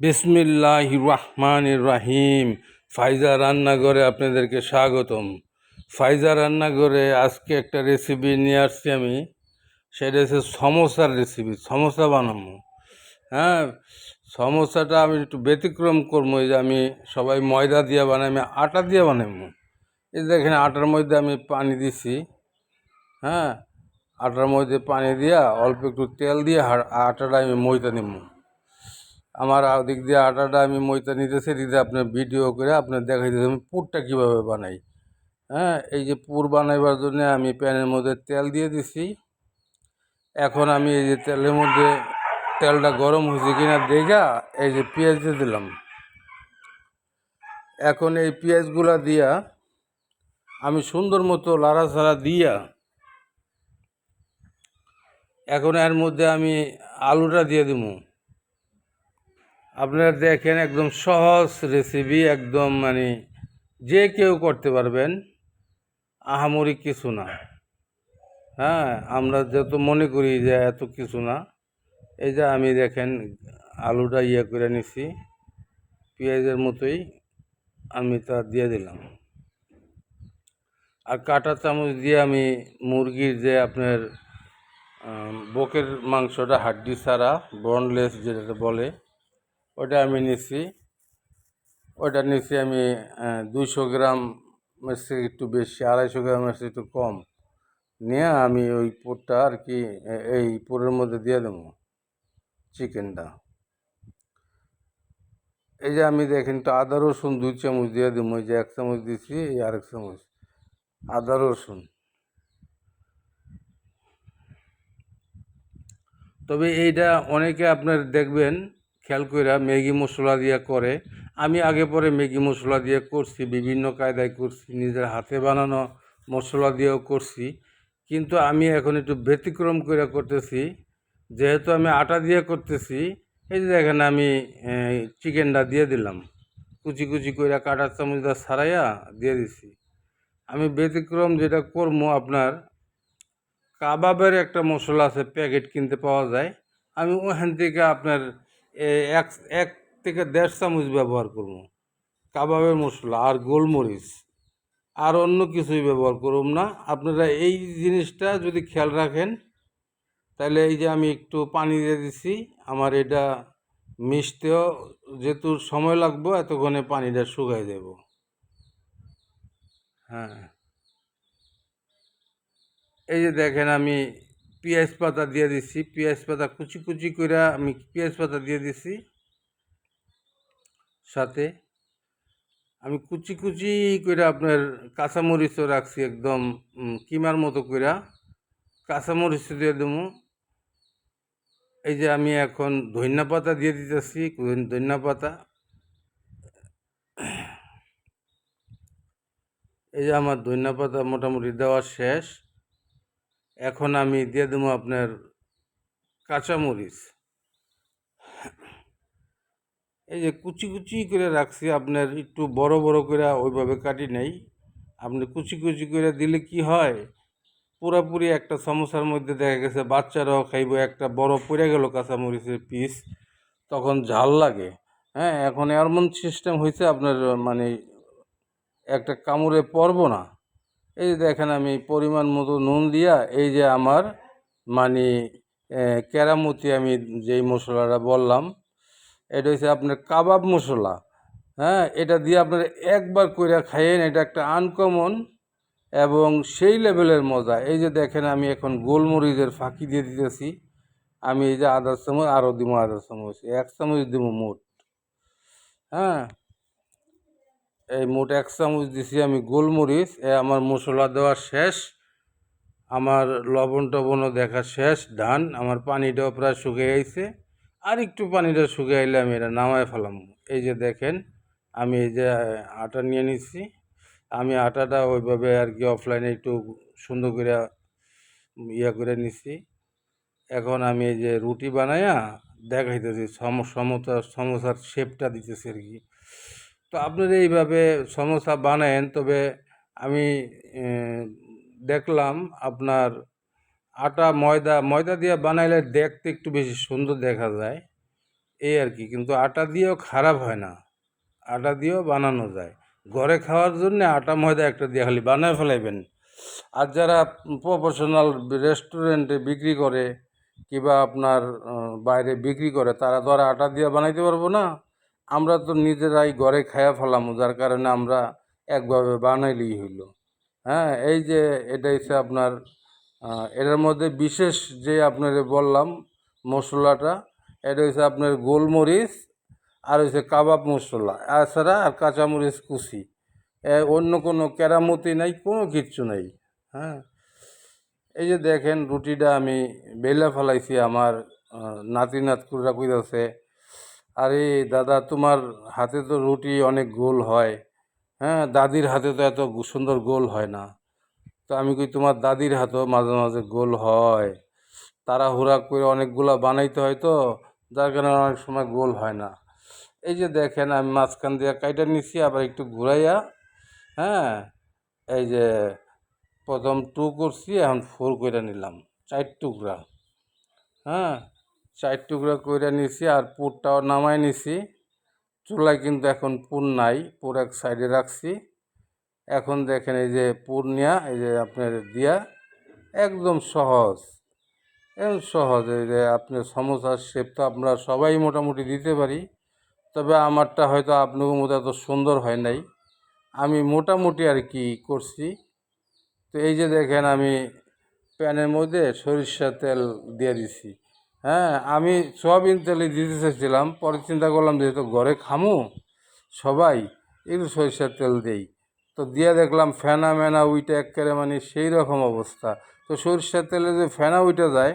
বিসমিল্লাহির রহমানির রহিম। ফাইজা রান্নাঘরে আপনাদেরকে স্বাগতম। ফাইজা রান্নাঘরে আজকে একটা রেসিপি নিয়ে আসছি আমি। সেটা হচ্ছে সমোসার রেসিপি। সমোসা বানাবো। হ্যাঁ, সমোসাটা আমি একটু ব্যতিক্রম করবো। এই যে আমি সবাই ময়দা দিয়ে বানাই, আমি আটা দিয়ে বানাবো। এই দেখেন আটার মধ্যে আমি পানি দিছি। হ্যাঁ, আটার মধ্যে পানি দিয়া অল্প একটু তেল দিয়ে আটাটা আমি ময়দা নেব। আমার দিক দিয়ে আটাটা আমি ময়দা নিতেছি, দিতে আপনার ভিডিও করে আপনার দেখাইতেছি আমি পুরটা কীভাবে বানাই। হ্যাঁ, এই যে পুর বানাইবার জন্য আমি প্যানের মধ্যে তেল দিয়ে দিছি। এখন আমি এই যে তেলের মধ্যে তেলটা গরম হয়েছে কিনা দেখা এই যে পেঁয়াজ দিয়ে দিলাম। এখন এই পেঁয়াজগুলা দিয়া আমি সুন্দর মতো লাড়াচাড়া দিয়া এখন এর মধ্যে আমি আলুটা দিয়ে দিব। আপনারা দেখেন একদম সহজ রেসিপি, একদম মানে যে কেউ করতে পারবেন, আহামরি কিছু না। হ্যাঁ, আমরা যত মনে করি যে এত কিছু না। এই যে আমি দেখেন আলুটা করে নিছি, পেঁয়াজের মতোই আমি তা দিয়ে দিলাম। আর কাঁটা চামচ দিয়ে আমি মুরগির যে আপনার বকের মাংসটা হাড্ডি ছাড়া, বোনলেস যেটা বলে, ওটা আমি নিছি। ওটা নিছি আমি 200 গ্রাম একটু বেশি, 250 গ্রামের একটু কম নিয়ে আমি ওই পুরটা আর কি এই পুরের মধ্যে দিয়ে দেবো চিকেনটা। এই যে আমি দেখেন তো আদা রসুন 2 চামচ দিয়ে দেবো। ওই যে 1 চামচ দিচ্ছি, এই 1 চামচ আদা রসুন। তবে এইটা অনেকে আপনার দেখবেন খেয়াল করে ম্যাগি মশলা দিয়ে করে। আমি আগে পরে ম্যাগি মশলা দিয়ে করছি, বিভিন্ন কায়দায় করছি, নিজের হাতে বানানো মশলা দিয়েও করছি। কিন্তু আমি এখন একটু ব্যতিক্রম করে করতেছি, যেহেতু আমি আটা দিয়ে করতেছি। এই যে দেখেন আমি চিকেনটা দিয়ে দিলাম, কুচি কুচি করে কাটার চামচটা ছাড়াইয়া দিয়ে দিছি। আমি ব্যতিক্রম যেটা করবো, আপনার কাবাবের একটা মশলা আছে, প্যাকেট কিনতে পাওয়া যায়। আমি ওখান থেকে আপনার এক এক থেকে 1.5 চামচ ব্যবহার করবো কাবাবের মশলা আর গোলমরিচ। আর অন্য কিছুই ব্যবহার করব না। আপনারা এই জিনিসটা যদি খেয়াল রাখেন, তাহলে এই যে আমি একটু পানি দিয়ে দিছি, আমার এটা মিশতেও যেহেতু সময় লাগবে, এতক্ষণে পানিটা শুকাই দেব। হ্যাঁ, এই যে দেখেন আমি পেঁয়াজ পাতা দিয়ে দিছি, পেঁয়াজ পাতা কুচি কুচি করে আমি পেঁয়াজ পাতা দিয়ে দিছি। সাথে আমি কুচি কুচি করে আপনার কাঁচামরিচও রাখছি, একদম কিমার মতো করে কাঁচামরিচ দিয়ে দেবো। এই যে আমি এখন ধনিয়া পাতা দিয়ে দিতেছি, ধনিয়া পাতা। এই যে আমার ধনিয়া পাতা মোটামুটি দেওয়া শেষ। এখন আমি দিয়ে দেবো আপনার কাঁচামরিচ। এই যে কুচি কুচি করে রাখছি, আপনার একটু বড় বড় করে ওইভাবে কাটি নেই। আপনি কুচি কুচি করে দিলে কি হয়, পুরাপুরি একটা সমোসার মধ্যে দেখা গেছে বাচ্চারাও খাইব, একটা বড় পড়ে গেল কাঁচামরিচের পিস, তখন ঝাল লাগে। হ্যাঁ, এখন এমন সিস্টেম হয়েছে আপনার মানে একটা কামড়ে পড়ব না। এই যে দেখেন আমি পরিমাণ মতো নুন দিয়া এই যে আমার মানে কেরামতি আমি যেই মশলাটা বললাম, এটা হচ্ছে আপনার কাবাব মশলা। হ্যাঁ, এটা দিয়ে আপনার একবার কইরা খাইয়েন, এটা একটা আনকমন এবং সেই লেভেলের মজা। এই যে দেখেন আমি এখন গোলমরিচের ফাঁকি দিয়ে দিতেছি। আমি এই যে 1/2 চামচ আরও দিব, 1/2 চামচ, 1 চামচ দিব মোট। হ্যাঁ, এই মোট 1 চামচ দিছি আমি গোলমরিচ। আমার মশলা দেওয়া শেষ, আমার লবণ টবণও দেখা শেষ, ধান আমার পানিটাও প্রায় শুকিয়ে গেছে। আর একটু পানিটা শুকিয়ে আইলে আমি এটা নামায় ফেলাম। এই যে দেখেন আমি এই যে আটা নিয়ে নিচ্ছি। আমি আটাটা ওইভাবে আর কি অফলাইনে একটু সুন্দর করে করে নিচ্ছি। এখন আমি এই যে রুটি বানাইয়া দেখাইতেছি, সমোসার শেপটা দিতেছি আর কি। তো আপনারা এইভাবে সমোসা বানায়েন। তবে আমি দেখলাম আপনার ময়দা দিয়ে বানাইলে দেখতে একটু বেশি সুন্দর দেখা যায়। এই আর কি। কিন্তু আটা দিয়েও খারাপ হয় না, আটা দিয়েও বানানো যায়। ঘরে খাওয়ার জন্য আটা ময়দা একটা দিয়ে খালি বানায় ফেলাইবেন। আর যারা প্রফেশনাল রেস্টুরেন্টে বিক্রি করে কিংবা আপনার বাইরে বিক্রি করে, তারা তো আর আটা দিয়ে বানাইতে পারবো না। আমরা তো নিজেরাই ঘরে খায়া ফেলাম, যার কারণে আমরা একভাবে বানাইলেই হইলো। হ্যাঁ, এই যে এটা হচ্ছে আপনার এটার মধ্যে বিশেষ যে আপনার বললাম মশলাটা, এটা হচ্ছে আপনার গোলমরিচ আর হচ্ছে কাবাব মশলা, এছাড়া আর কাঁচামরিচ কুচি। অন্য কোনো কেরামতি নাই, কোনো কিচ্ছু নাই। হ্যাঁ, এই যে দেখেন রুটিটা আমি বেলে ফেলাইছি। আমার নাতি নাতকুরা কইতাছে, আরে দাদা তোমার হাতে তো রুটি অনেক গোল হয়, হ্যাঁ দাদির হাতে তো এত সুন্দর গোল হয় না। তো আমি কই তোমার দাদির হাতেও মাঝে মাঝে গোল হয়, তাড়াহুড়া করে অনেকগুলা বানাইতে হয় তো, যার কারণে অনেক সময় গোল হয় না। এই যে দেখেন আমি মাঝখান দিয়ে কাইটা নিছি, আবার একটু ঘুরাইয়া, হ্যাঁ এই যে প্রথম 2 করছি, এখন 4 কইরা নিলাম, 4 টুকরা। হ্যাঁ, 4 টুকরা কইরা নিছি, আর পুরটাও নামাই নিছি। চুলায় কিন্তু এখন পুর নাই, পুর এক সাইডে রাখছি। এখন দেখেন এই যে পুর নিয়া, এই যে আপনার দিয়া একদম সহজ, একদম সহজ। এই যে আপনার সমোসার শেপ তো আমরা সবাই মোটামুটি দিতে পারি, তবে আমারটা হয়তো আপনার মতো এত সুন্দর হয় নাই। আমি মোটামুটি আর কি করছি। তো এই যে দেখেন আমি প্যানের মধ্যে সরিষার তেল দিয়ে দিছি। হ্যাঁ, আমি সয়াবিন তেলে দিতে চাইছিলাম, পরে চিন্তা করলাম যেহেতু ঘরে খামু সবাই, একটু সরিষার তেল দেই। তো দিয়ে দেখলাম ফেনা মেনা উইটা একেবারে মানে সেই রকম অবস্থা। তো সরিষার তেলে যে ফেনা উইটা যায়,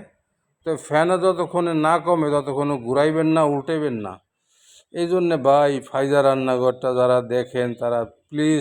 তো ফেনা যতক্ষণে না কমে ততক্ষণে ঘুরাইবেন না, উল্টাইবেন না। এই জন্যে ভাই ফায়দা রান্নাঘরটা যারা দেখেন তারা প্লিজ